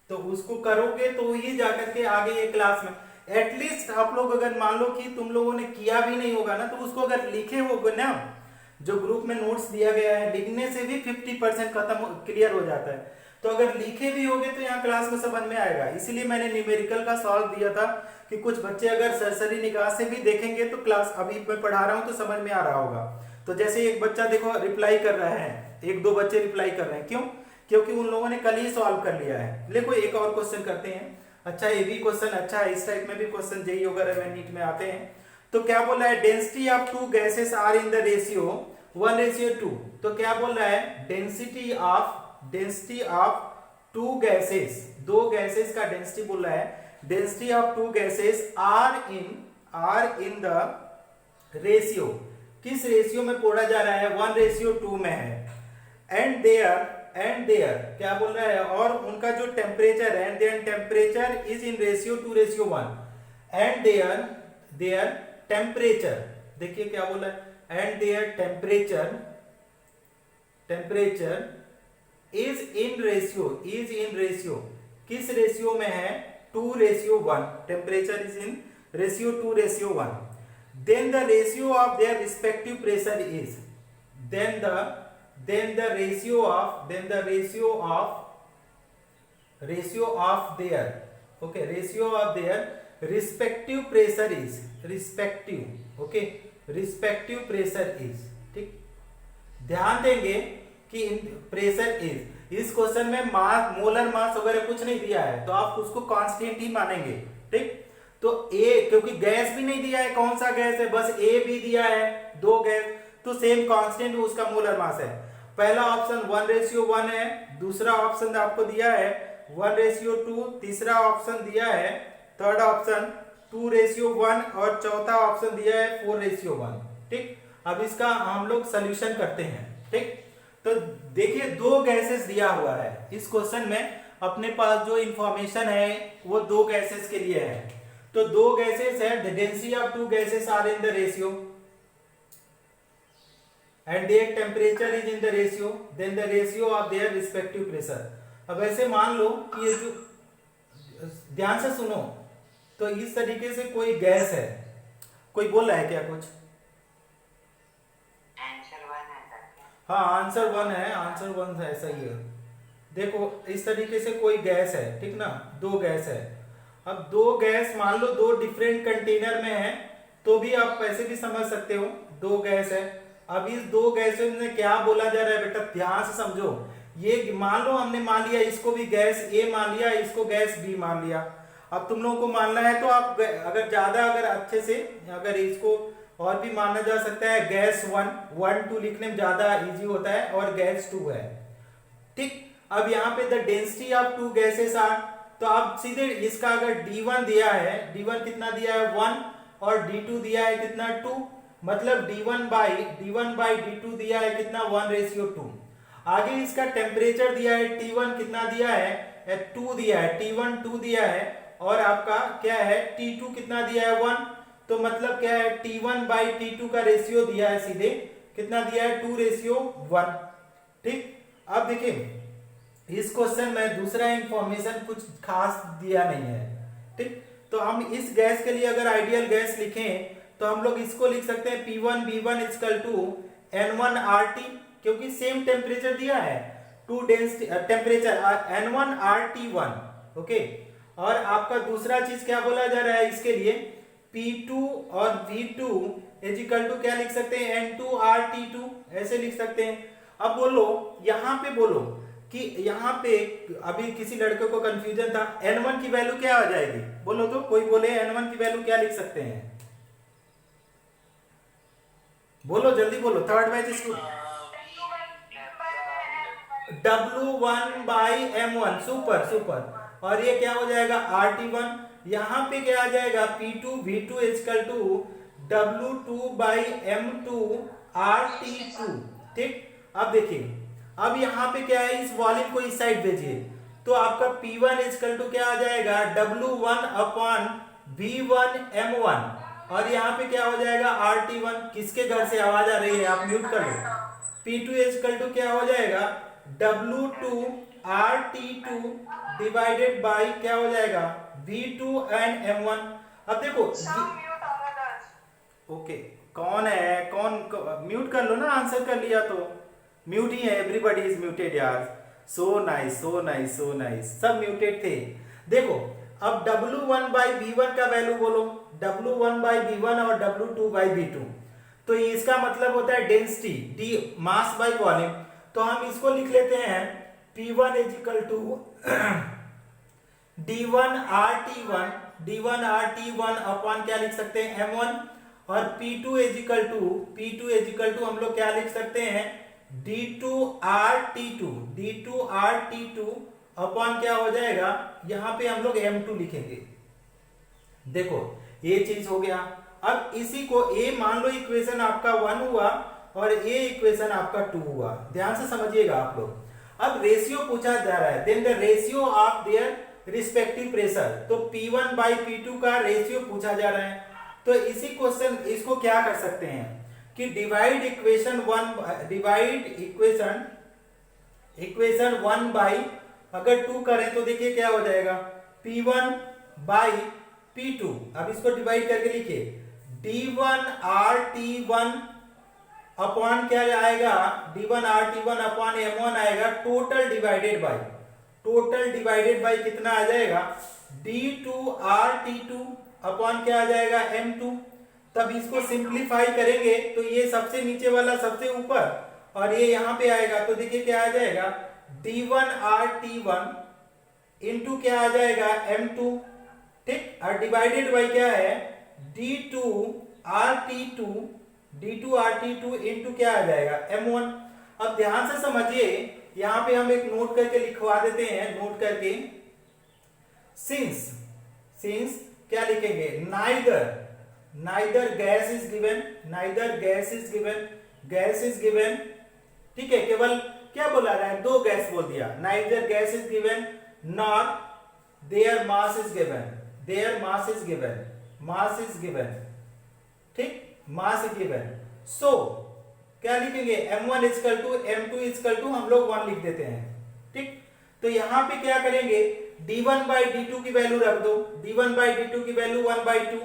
Speaker 1: तो उसको करोगे तो ही जाकर के आगे ये क्लास में एटलीस्ट आप लोग, अगर मान लो कि तुम लोगों ने किया भी नहीं होगा ना, तो उसको अगर लिखे होगे ना, जो ग्रुप में नोट्स दिया गया है, लिखने से भी 50% खत्म क्लियर हो जाता है। तो अगर लिखे भी होगे तो यहाँ क्लास में समझ में आएगा। इसीलिए मैंने न्यूमेरिकल का सॉल्व दिया था कि कुछ बच्चे अगर सरसरी निगाह से भी देखेंगे तो क्लास अभी मैं पढ़ा रहा हूँ तो समझ में आ रहा होगा। तो जैसे एक बच्चा देखो रिप्लाई कर रहा है, 1-2 बच्चे रिप्लाई कर रहे हैं, क्यों? क्योंकि उन लोगों ने कल ही सॉल्व कर लिया है। देखो एक और क्वेश्चन करते हैं। अच्छा ये भी क्वेश्चन अच्छा है, इस टाइप में भी क्वेश्चन जेईई वगैरह में नीट में आते हैं। तो क्या बोल रहा है, density of 2 gases are in the ratio 1:2। तो क्या बोल रहा है, डेंसिटी ऑफ 2 गैसेस, 2 गैसेस का डेंसिटी बोल रहा है, density of 2 gases are in the ratio, किस रेशियो में पढ़ा जा रहा है, 1:2 में है। एंड देयर क्या बोल रहा है, और उनका जो टेम्परेचर है, their temperature is in ratio 2:1। And their temperature, देखिए क्या बोला है, and their temperature is in ratio, किस रेशियो में है, 2:1। Temperature is in ratio 2:1। Then the ratio of their respective pressure is, then the ratio of their respective pressure is, respective pressure is, ठीक। ध्यान देंगे कि प्रेशर इज, इस question में मास, molar mass वगैरह कुछ नहीं दिया है, तो आप उसको कांस्टेंट ही मानेंगे, ठीक। तो ए, क्योंकि गैस भी नहीं दिया है, कौन सा गैस है, बस ए भी दिया है, 2 गैस, तो सेम कांस्टेंट उसका मोलर मास है। पहला ऑप्शन 1:1 है, दूसरा ऑप्शन आपको दिया है 1:2, तीसरा ऑप्शन दिया है, थर्ड ऑप्शन 2:1, और चौथा ऑप्शन दिया है 4:1, ठीक। अब इसका हम लोग सोल्यूशन करते हैं, ठीक। तो देखिए 2 गैसेस दिया हुआ है इस क्वेश्चन में, अपने पास जो इंफॉर्मेशन है वो 2 गैसेस के लिए है। तो 2 गैसेस है, the density of 2 gases are in the ratio and their temperature is in the ratio, then the ratio of their respective pressure। अब ऐसे मान लो कि ये जो, ध्यान से सुनो, तो इस तरीके से कोई गैस है, कोई बोल रहा है क्या कुछ?
Speaker 2: आंसर 1 है।
Speaker 1: हाँ आंसर 1 है, आंसर 1 है, सही है। देखो इस तरीके से कोई गैस है, ठीक ना, 2 गैस है। अब 2 गैस मान लो 2 डिफरेंट कंटेनर में है, तो भी आप ऐसे भी समझ सकते हो, 2 गैस है। अब इस 2 गैसों में क्या बोला जा रहा है बेटा, ध्यान से समझो। ये मान लो हमने मान लिया इसको भी गैस ए मान लिया, इसको गैस बी मान लिया। अब तुम लोगों को मानना है तो आप अगर ज्यादा, अगर अच्छे से, अगर इसको और भी माना जा सकता है, गैस 1, 2 लिखने में ज्यादा इजी होता है, और गैस 2 है, ठीक। अब यहाँ पे the density of two gases are, तो आप सीधे इसका अगर D1 दिया है, D1 कितना दिया है 1 और D2 दिया है कितना 2, मतलब D1 बाई D2 दिया है कितना 1:2। आगे इसका टेम्परेचर दिया है T1 कितना दिया है 2 दिया है, T1 2 दिया है और आपका क्या है T2 कितना दिया है 1, तो मतलब क्या है T1 बाई T2 का रेशियो दिया है सीधे कितना दिया है 2:1। ठीक, अब देखिए इस क्वेश्चन में दूसरा इंफॉर्मेशन कुछ खास दिया नहीं है। ठीक, तो हम इस गैस के लिए अगर आइडियल गैस लिखें तो हम लोग इसको लिख सकते हैं P1V1 इक्वल टू N1RT, क्योंकि सेम टेम्परेचर दिया है, to density temperature N1RT1। Okay, और आपका दूसरा चीज क्या बोला जा रहा है इसके लिए P2 और V2 इज इक्वल टू क्या लिख सकते हैं N2RT2, ऐसे लिख सकते हैं। अब बोलो यहां पे बोलो कि यहाँ पे अभी किसी लड़के को कंफ्यूजन था, N1 की वैल्यू क्या आ जाएगी, बोलो तो कोई बोले N1 की वैल्यू क्या लिख सकते हैं, बोलो जल्दी बोलो, third batch student. W1 by M1, super super, और ये क्या हो जाएगा RT1, यहाँ पे क्या आ जाएगा P2 V2 equal to W2 by M2 RT2। ठीक, अब देखिए अब यहाँ पे क्या है, इस वॉल्यूम को इस साइड भेजिए तो आपका P1 इक्वल टू क्या आ जाएगा W1 अपॉन V1 M1, और यहाँ पे क्या हो जाएगा RT1। किसके घर से आवाज आ रही है, आप म्यूट कर लो। P2 इक्वल टू क्या हो जाएगा W2 RT2 डिवाइडेड बाई क्या हो जाएगा V2 एंड M1। अब देखो ओके, कौन है कौन म्यूट कर लो ना, आंसर कर लिया तो म्यूट ही है, एवरीबॉडी इज म्यूटेड यार। So nice so nice so nice, सब म्यूटेड थे। देखो अब W1 बाई V1 का वैल्यू बोलो, W1 बाई V1 और W2 बाई V2, तो इसका मतलब होता है density D mass by volume, तो हम इसको लिख लेते हैं P1 is equal to D1RT1 upon क्या लिख सकते हैं M1, और P2 इज इक्वल टू हम लोग क्या लिख सकते हैं D2RT2 अपॉन क्या हो जाएगा, यहां पे हम लोग M2 लिखेंगे। देखो ये चीज हो गया। अब इसी को A मान लो इक्वेशन आपका 1 हुआ और A इक्वेशन आपका 2 हुआ, ध्यान से समझिएगा आप लोग। अब रेशियो पूछा जा रहा है, then the ratio of their respective pressure, तो P1 बाई P2 का रेशियो पूछा जा रहा है। तो इसी क्वेश्चन इसको क्या कर सकते हैं कि डिवाइड इक्वेशन 1 बाई अगर 2 करें तो देखिए क्या हो जाएगा P1 बाई P2। अब इसको डिवाइड करके लिखिए D1RT1 अपॉन क्या आएगा D1RT1 अपॉन M1 आएगा, टोटल डिवाइडेड बाई कितना आ जाएगा D2RT2 अपॉन क्या आ जाएगा M2। तब इसको सिंप्लीफाई करेंगे तो ये सबसे नीचे वाला सबसे ऊपर और ये यहां पे आएगा, तो देखिए क्या आ जाएगा D1RT1 इंटू क्या आ जाएगा M2। ठीक, और डिवाइडेड बाई क्या है D2RT2 इंटू क्या आ जाएगा M1। अब ध्यान से समझिए, यहां पे हम एक नोट करके लिखवा देते हैं, नोट करके सिंस क्या लिखेंगे नाइदर गैस इज गिवन, ठीक है, केवल क्या बोला रहा है, दो गैस बोल दिया, neither gas is given nor their mass is given, ठीक, मास इज गिवन। सो क्या लिखेंगे M1 equal to M2 equal to हम लोग 1 लिख देते हैं। ठीक, तो यहां पे क्या करेंगे D1 बाई D2 की वैल्यू रख दो, D1 बाई D2 की वैल्यू 1/2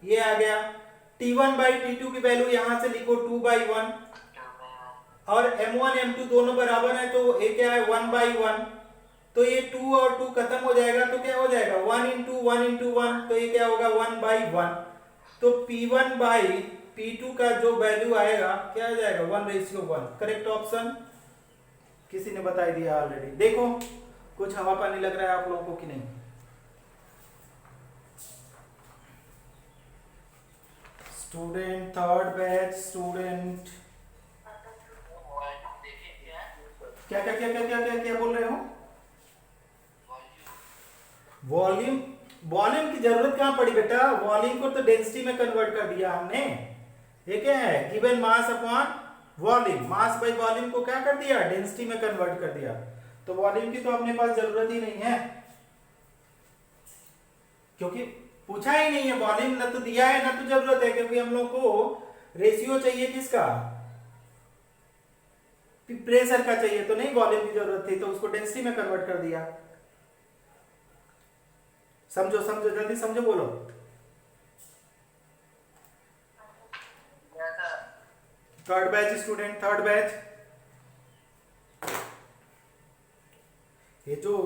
Speaker 1: ये आ गया, T1 बाई T2 की वैल्यू यहां से लिखो 2/1, और M1 M2 दोनों बराबर है तो ये क्या है 1/1, तो ये 2 और 2 खत्म हो जाएगा तो क्या हो जाएगा 1 इंटू 1 तो ये क्या होगा 1/1। तो P1 बाई P2 का जो वैल्यू आएगा क्या आ जाएगा 1:1। करेक्ट ऑप्शन किसी ने बता दिया ऑलरेडी। देखो कुछ हवा पानी लग रहा है आप लोगों को कि नहीं। स्टूडेंट थर्ड बैच स्टूडेंट क्या क्या क्या क्या क्या क्या क्या बोल रहे हो? वॉल्यूम। वॉल्यूम की जरूरत कहां पड़ी बेटा? वॉल्यूम को तो डेंसिटी में कन्वर्ट कर दिया हमने। ये क्या है? Given mass upon volume, mass by volume को क्या कर दिया? डेंसिटी में कन्वर्ट कर दिया। तो वॉल्यूम की तो अपने पास जरूरत ही नहीं है, क्योंकि पूछा ही नहीं है। वॉल्यूम न तो दिया है ना तो जरूरत है, क्योंकि हम लोग को रेशियो चाहिए किसका? प्रेशर का चाहिए, तो नहीं वॉल्यूम की जरूरत थी, तो उसको डेंसिटी में कन्वर्ट कर दिया। समझो समझो, जल्दी समझो, बोलो। Third batch student, third batch. ये जो,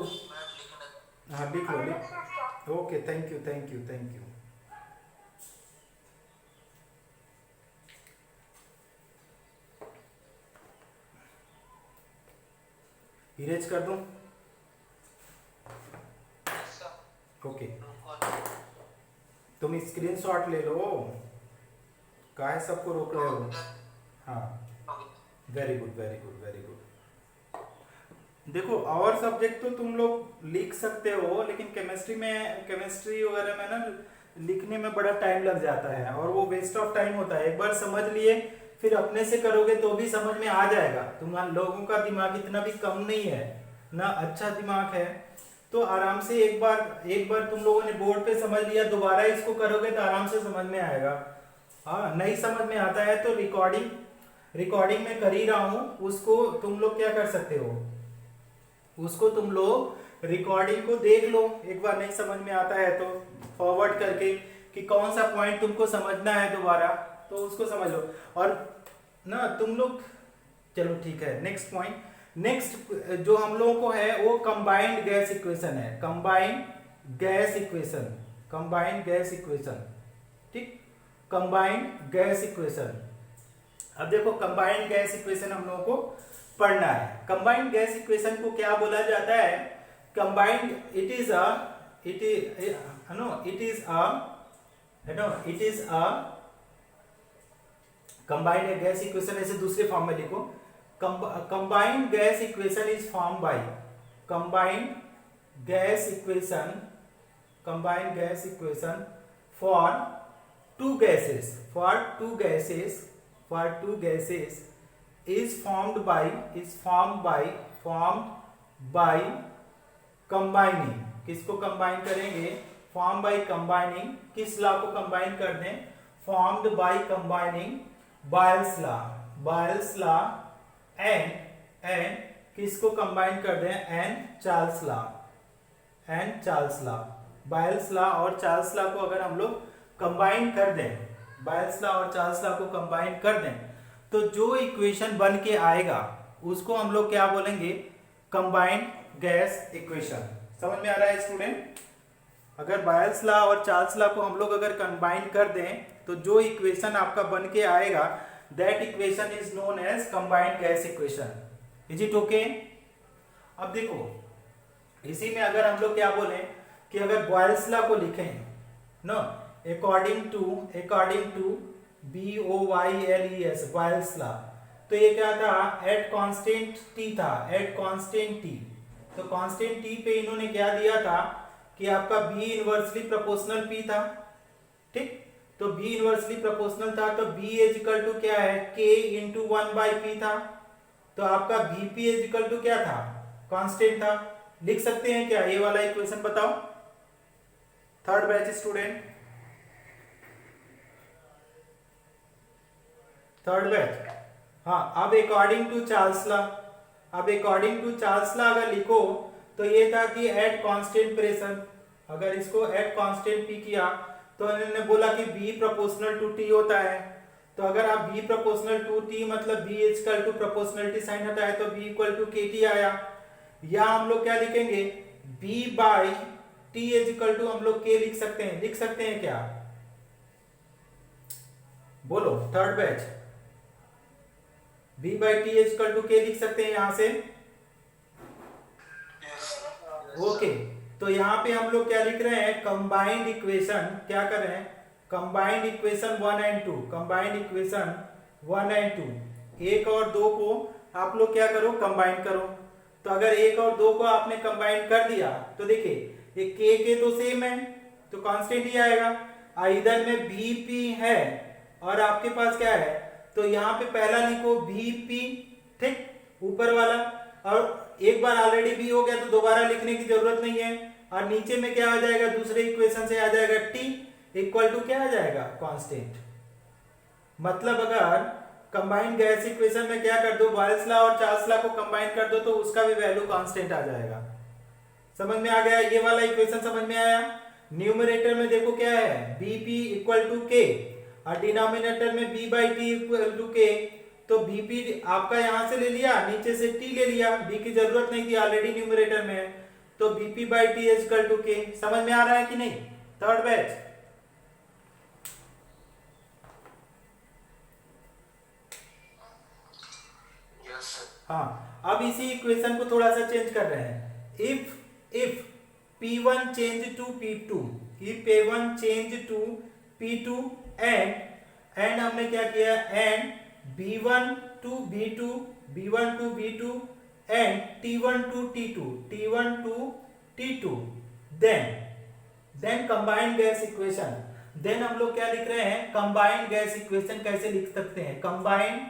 Speaker 1: हाँ लिख लो, लिख। Okay, thank you thank you thank you. Erase कर दूं? ओके, तुम स्क्रीनशॉट ले लो, काहे सबको रोक रहे हो? हाँ, very good very good very good. देखो, और सब्जेक्ट तो तुम लोग लिख सकते हो, लेकिन केमिस्ट्री वगैरह में ना लिखने में बड़ा टाइम लग जाता है और वो वेस्ट ऑफ टाइम होता है। एक बार समझ लिए फिर अपने से करोगे तो भी समझ में आ जाएगा। तुम लोगों का दिमाग इतना भी कम नहीं है ना, अच्छा दिमाग है, तो आराम से एक बार तुम लोगों ने बोर्ड पे समझ लिया, दोबारा इसको करोगे तो आराम से समझ में आएगा। हाँ, नहीं समझ में आता है तो रिकॉर्डिंग में कर ही रहा हूँ, उसको तुम लोग क्या कर सकते हो, उसको तुम लोग रिकॉर्डिंग को देख लो। एक बार नहीं समझ में आता है तो फॉरवर्ड करके कि कौन सा पॉइंट तुमको समझना है दोबारा, तो उसको समझ लो। और ना तुम लोग, चलो ठीक है, नेक्स्ट पॉइंट। नेक्स्ट जो हम लोगों को है वो कंबाइंड गैस इक्वेशन है। कंबाइंड गैस इक्वेशन, ठीक, कंबाइंड गैस इक्वेशन। अब देखो, कंबाइंड गैस इक्वेशन हम लोगों को पढ़ना है। कंबाइंड गैस इक्वेशन को क्या बोला जाता है? Combined, it is a combined gas equation, ऐसे दूसरे फॉर्म में लिखो। Combined gas equation is form by combined gas equation for two gases is formed by combining। किसको कंबाइन करेंगे? Form by combining. किस लॉ को कंबाइन कर दें? Formed by combining Boyle's law and किसको कंबाइन कर दें? And Charles law. Boyle's law और चार्ल्स लॉ को अगर हम लोग कंबाइन कर दें, बायल्स लॉ और चार्ल्स लॉ को कंबाइन कर दें, तो जो इक्वेशन बन के आएगा उसको हम लोग क्या बोलेंगे? Combined gas equation. समझ में आ रहा है स्टूडेंट? अगर बायल्स लॉ और चार्ल्स लॉ को हम लोग अगर कंबाइन कर दें तो जो इक्वेशन आपका बन के आएगा, that equation is known as combined gas equation. Is it okay? अब देखो, इसी में अगर हम लोग क्या बोले कि अगर बॉयल्स लॉ को लिखें no, according to BOYLES, Boyle's law, तो ये क्या था? एट कांस्टेंट टी था, एट कांस्टेंट टी। तो कांस्टेंट टी पे इन्होंने क्या दिया था कि आपका B इनवर्सली प्रोपोर्शनल P था, ठीक। तो B इनवर्सली प्रोपोर्शनल था तो B इज इक्वल टू क्या है? K इंटू 1/P था। तो आपका Vp इज इक्वल टू क्या था? कांस्टेंट था। लिख सकते हैं क्या ये वाला इक्वेशन? बताओ, third batch student, third batch. हाँ, अब अकॉर्डिंग टू चार्ल्स लॉ अगर लिखो तो ये था कि एट कांस्टेंट प्रेशर, अगर इसको एट कांस्टेंट P किया तो इन्होंने बोला कि B प्रोपोर्शनल टू T होता है। तो अगर आप B प्रोपोर्शनल टू T मतलब B equal to proportionality sign हटा है तो B इक्वल टू KT आया। या हम लोग क्या लिखेंगे? B by T is equal to हम लोग K लिख सकते हैं क्या? बोलो third batch. B by T is equal to K लिख सकते हैं यहां से? ओके, तो यहाँ पे हम लोग क्या लिख रहे हैं? Combined equation. क्या कर रहे हैं? Combined equation 1 and 2, combined equation 1 and 2, 1 और 2 को आप लोग क्या करो? कंबाइन करो। तो अगर 1 और 2 को आपने कंबाइन कर दिया तो देखिए ये के तो सेम है तो कांस्टेंट ही आएगा। इधर में Vp है और आपके पास क्या है, तो यहाँ पे पहला लिखो Vp, ठीक, ऊपर वाला, और एक बार ऑलरेडी भी हो गया तो दोबारा लिखने की जरूरत नहीं है। और नीचे में क्या आ जाएगा, दूसरे इक्वेशन से आ जाएगा T इक्वल टू क्या आ जाएगा, कांस्टेंट। मतलब अगर कंबाइंड गैस इक्वेशन में क्या कर दो, बॉयल्स लॉ और चार्ल्स लॉ को कंबाइन कर दो तो उसका भी वैल्यू कांस्टेंट आ जाएगा। समझ में आ गया, ये वाला इक्वेशन समझ में आया। न्यूमरेटर में देखो क्या है, Bp इक्वल टू K और डिनोमिनेटर में B by T equal to K। तो Bp आपका यहां से ले लिया, नीचे से T ले लिया, B की जरूरत नहीं थी, ऑलरेडी न्यूमरेटर में है, तो Bp by T equal to K। समझ में आ रहा है कि नहीं, थर्ड बैच? हाँ, अब इसी इक्वेशन को थोड़ा सा चेंज कर रहे हैं। If P1 change to P2, if P1 change to P2 and हमने क्या किया, and B1 to B2, B1 to B2 and T1 to T2, T1 to T2, then combined gas equation. Then हम लोग क्या लिख रहे हैं, कंबाइंड गैस इक्वेशन कैसे लिख सकते हैं, कंबाइंड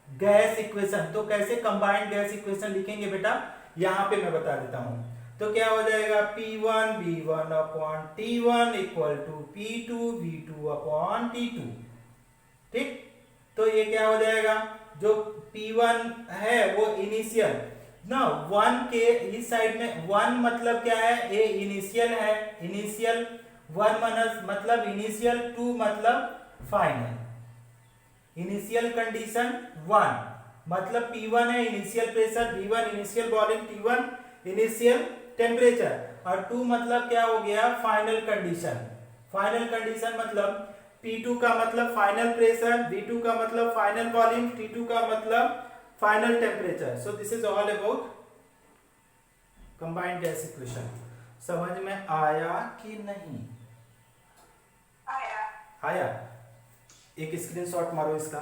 Speaker 1: गैस इक्वेशन। तो कैसे कंबाइंड गैस इक्वेशन लिखेंगे बेटा, यहां पे मैं बता देता हूं। तो क्या हो जाएगा, P1 V1 upon T1 equal to P2 V2 upon T2, ठीक। तो ये क्या हो जाएगा, जो P1 है वो इनिशियल ना, 1 के इस साइड में 1 मतलब क्या है, ये इनिशियल है, इनिशियल 1 मतलब इनिशियल, 2 मतलब फाइनल। इनिशियल कंडीशन 1 मतलब P1 है initial pressure, V1 initial volume, T1 initial temperature, और 2 मतलब क्या हो गया, फाइनल कंडीशन। फाइनल कंडीशन मतलब P2 का मतलब फाइनल प्रेशर, V2 का मतलब फाइनल वॉल्यूम, T2 का मतलब final temperature. So this is all about combined gas equation. समझ में आया कि नहीं आया? एक स्क्रीनशॉट मारो इसका,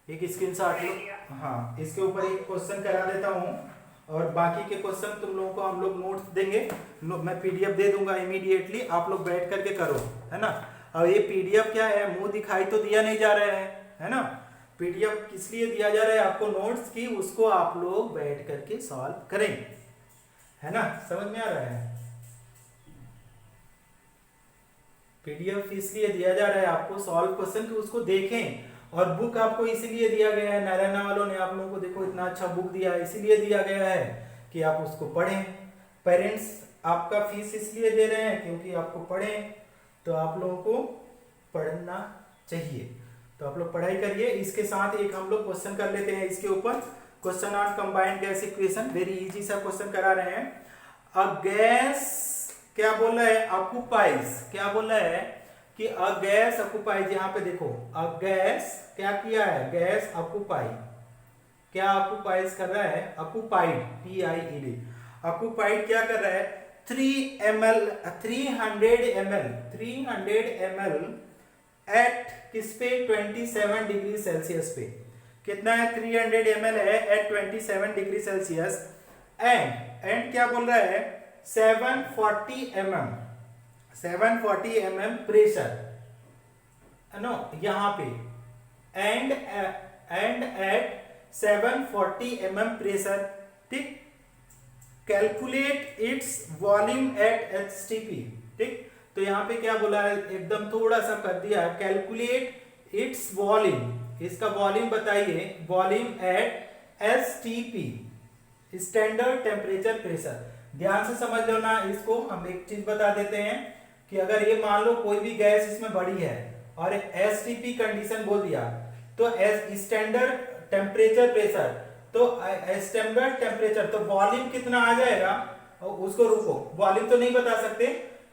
Speaker 1: एक स्क्रीनशॉट लो। हाँ, इसके ऊपर एक क्वेश्चन करा देता हूँ और बाकी के क्वेश्चन तुम लोगों को हम लोग नोट्स देंगे, मैं पीडीएफ दे दूंगा इमीडिएटली, आप लोग बैठ करके करो, है ना। और ये पीडीएफ क्या है, मुंह दिखाई तो दिया नहीं जा रहा है ना। पीडीएफ किस लिए दिया जा रहा है आपको, नोट्स की, उसको आप लोग बैठ करके सॉल्व करेंगे, है ना। समझ में आ रहा है, पीडीएफ इसलिए दिया जा रहा है आपको सॉल्व क्वेश्चन की उसको देखें, और बुक आपको इसीलिए दिया गया है, नारायणा वालों ने आप लोगों को देखो इतना अच्छा बुक दिया है, इसीलिए दिया गया है कि आप उसको पढ़ें। पेरेंट्स आपका फीस इसलिए दे रहे हैं क्योंकि आपको पढ़ें, तो आप लोगों को पढ़ना चाहिए, तो आप लोग पढ़ाई करिए। इसके साथ एक हम लोग क्वेश्चन कर लेते हैं इसके ऊपर, question on combined gas equation, very easy सा क्वेश्चन करा रहे हैं। अ गैस क्या बोल रहा है, ऑक्युपाइज, क्या बोल रहा है कि अ गैस ऑक्युपाइज, यहाँ पे देखो अ गैस क्या किया है, गैस ऑक्युपाई, क्या ऑक्युपाइज कर रहा है, ऑक्युपाइड, PIED, ऑक्युपाइड क्या कर रहा है, 300 ml एट किस पे, 27 डिग्री सेल्सियस पे। कितना है, 300 ml है एट 27 डिग्री सेल्सियस, एंड क्या बोल रहा है, 740 mm प्रेशर, नो यहां पे, एंड एट 740 mm प्रेशर, ठीक। Calculate its volume at HTP, ठीक। तो यहां पे क्या बोला है, एकदम थोड़ा सा कर दिया, कैलकुलेट इट्स वॉल्यूम, इसका वॉल्यूम बताइए, volume at STP, standard temperature pressure. ध्यान से समझ लो ना इसको, हम एक चीज बता देते हैं कि अगर ये मान लो कोई भी गैस इसमें बड़ी है और STP कंडीशन बोल दिया, तो स्टैंडर्ड टेम्परेचर प्रेशर, तो स्टैंडर्ड टेम्परेचर, तो वॉल्यूम कितना आ जाएगा, उसको रुको, वॉल्यूम तो नहीं बता सकते,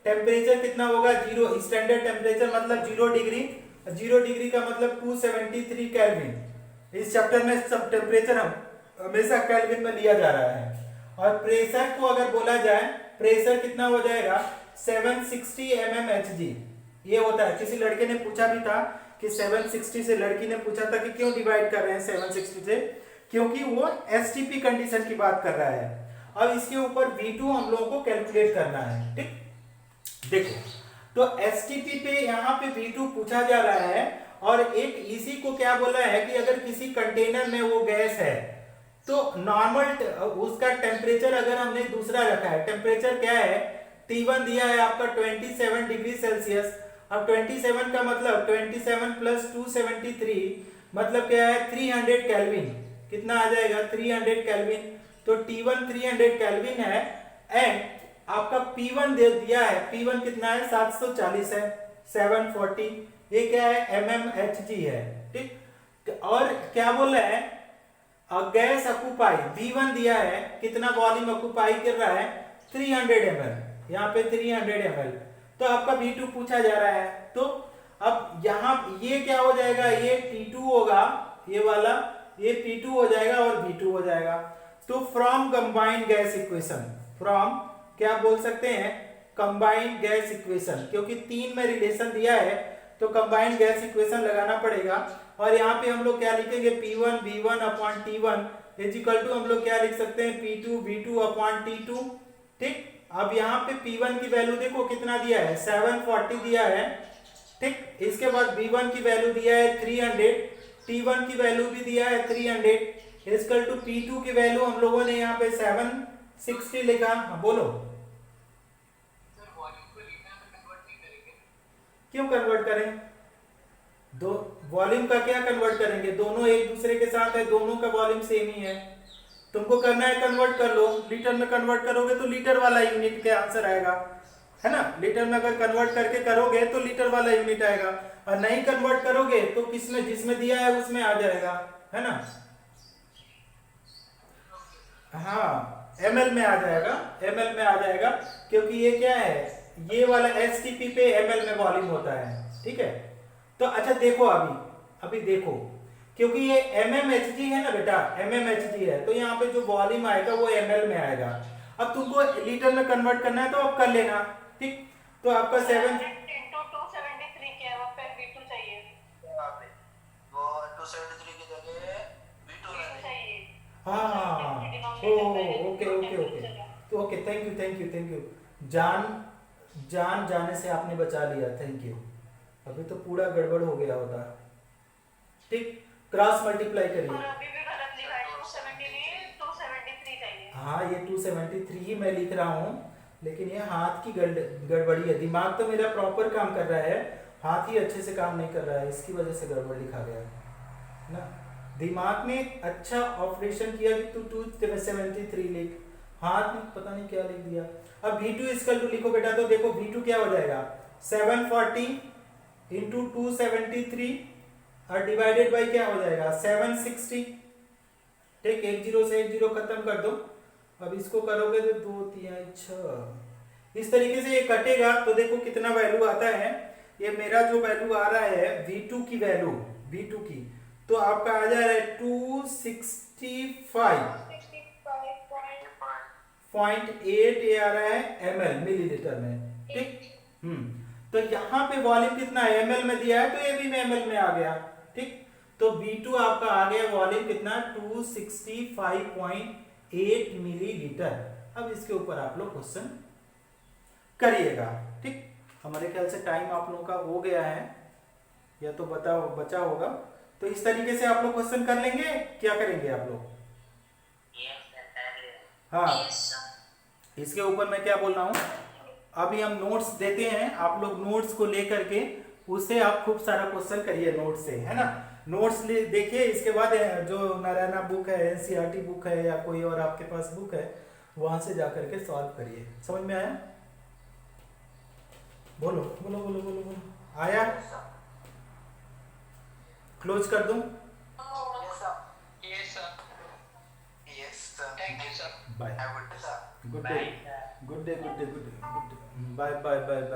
Speaker 1: टेम्परेचर कितना होगा, 0, स्टैंडर्ड टेम्परेचर मतलब 0 डिग्री, 0 डिग्री का मतलब 273 केल्विन। इस चैप्टर में सब टेम्परेचर हमेशा केल्विन में लिया जा रहा है। और प्रेशर को अगर बोला जाए, प्रेशर कितना हो जाएगा, 760 mmHg, ये होता है। किसी लड़के ने पूछा भी था कि 760 से, लड़की ने पूछा था कि क्यों डिवाइड कर रहे हैं 760 से, क्योंकि वो एसटीपी कंडीशन की बात कर रहा है। अब इसके ऊपर V2 हम लोगों को कैलकुलेट करना है। ठीक, देखो तो एसटीपी पे यहाँ पे V2 पूछा जा रहा है और एक इसी को क्या बोला है कि अगर किसी कंटेनर में वो गैस है तो नॉर्मल उसका टेम्परेचर अगर हमने दूसरा रखा है, टेम्परेचर क्या है, T1 दिया है आपका 27 डिग्री सेल्सियस। अब 27 का मतलब 27 प्लस 273 मतलब क्या है 300 केल्विन। कितना आ जाएगा 300 केल्विन। तो T1 300 केल्विन है एंड आपका P1 दे दिया है, P1 कितना है 740 है, 740। ये क्या है mmHg है। ठीक, और क्या बोल रहा है गैस ऑक्यूपाई V1 दिया है, कितना वॉल्यूम ऑक्यूपाई कर रहा है 300 ml, यहाँ पे 300 ml। तो आपका V2 पूछा जा रहा है। तो अब यहाँ ये क्या हो जाएगा, ये T2 होगा, ये वाला ये P2 हो जाएगा और V2 हो जाएगा। तो from combined gas equation, from क्या बोल सकते हैं कंबाइंड गैस इक्वेशन, क्योंकि 3 में रिलेशन दिया है तो कंबाइंड गैस इक्वेशन लगाना पड़ेगा। और यहाँ पे हम लोग क्या लिखेंगे P1 V1 upon T1 is equal to हम लोग क्या लिख सकते हैं P2 V2 अपॉन T2। ठीक, अब यहाँ पे P1 की वैल्यू देखो कितना दिया है 740 दिया है। ठीक, इसके बाद V1 की वैल्यू दिया है 300, T1 की वैल्यू भी दिया है 300 इक्वल टू P2 की वैल्यू हम लोगों ने यहाँ पे 760 लिखा। हाँ, बोलो क्यों कन्वर्ट करें, दो वॉल्यूम का क्या कन्वर्ट करेंगे, दोनों एक दूसरे के साथ है, दोनों का वॉल्यूम सेम ही है। तुमको करना है कन्वर्ट कर लो, लीटर में कन्वर्ट करोगे तो लीटर वाला यूनिट के आंसर आएगा, है ना। लीटर में अगर कन्वर्ट करके करोगे तो लीटर वाला यूनिट आएगा, और नहीं कन्वर्ट करोगे तो किसमें जिसमें दिया है उसमें आ जाएगा, है ना। हाँ, ml में आ जाएगा, ml में आ जाएगा, क्योंकि ये क्या है ये वाला एसटीपी पे ml में वॉल्यूम होता है। ठीक है, तो अच्छा देखो अभी देखो, क्योंकि ये mmHg है ना बेटा, mmHg है तो यहाँ पे जो वॉल्यूम आएगा वो ml में आएगा। अब तुमको लीटर में कन्वर्ट करना है तो आप कर लेना। ठीक, तो आपका 7
Speaker 2: into 273 क्या है, वहाँ पे V2 चाहिए, वो 273 की जगह V2 चाहिए।
Speaker 1: हाँ, ओके थैंक यू जान जाने से आपने बचा लिया, थैंक यू। अभी तो पूरा गड़बड़ हो गया होता। ठीक, क्रॉस मल्टीप्लाई करिए।
Speaker 2: अभी भी गलत लिखा है, 270 नहीं 273 चाहिए।
Speaker 1: हाँ, ये 273 ही मैं लिख रहा हूँ, लेकिन ये हाथ की गड़बड़ी है। दिमाग तो मेरा प्रॉपर काम कर रहा है, हाथ ही अच्छे से काम नहीं कर रहा है, इसकी वजह से गड़बड़ लिखा गया है ना। दिमाग ने अच्छा ऑपरेशन किया कि तू 273 लिख, हाथ में पता नहीं क्या लिख दिया। अब V2 इक्वल टू लिखो बेटा, तो देखो V2 क्या हो जाएगा 740 इंटू 273 और डिवाइडेड बाई क्या हो जाएगा 760। ठीक, एक जीरो से एक जीरो खत्म कर दो। अब इसको करोगे तो 2 3 6 इस तरीके से ये कटेगा, तो देखो कितना वैल्यू आता है। ये मेरा जो वैल्यू आ रहा है V2 की वैल्यू, V2 की तो आपका आ जा रहा है 265.8 ये आ रहा है ml मिलीलीटर में। ठीक, तो यहाँ पे वॉल्यूम कितना है ml में दिया है तो ये भी ml में आ गया। ठीक, तो V2 आपका आ गया वॉल्यूम कितना 265.8 मिलीलीटर। अब इसके ऊपर आप लोग क्वेश्चन करिएगा। ठीक, हमारे ख्याल से टाइम आप लोगों का हो गया है या तो बचा होगा, तो इस तरीके से आप लोग क्वेश्चन कर लेंगे। क्या करेंगे आप लोग? हाँ, इसके ऊपर मैं क्या बोल रहा हूँ, अभी हम नोट्स देते हैं, आप लोग नोट्स को लेकर के उससे आप खूब सारा क्वेश्चन करिए नोट्स से, है ना। नोट्स देखिए, इसके बाद जो नारायणा बुक है, एनसीईआरटी बुक है या कोई और आपके पास बुक है वहां से जाकर के सॉल्व करिए। समझ में आया? बोलो बोलो बोलो बोलो बोलो, आया? क्लोज कर दूं? Bye, good day, good day, good day, bye bye bye bye.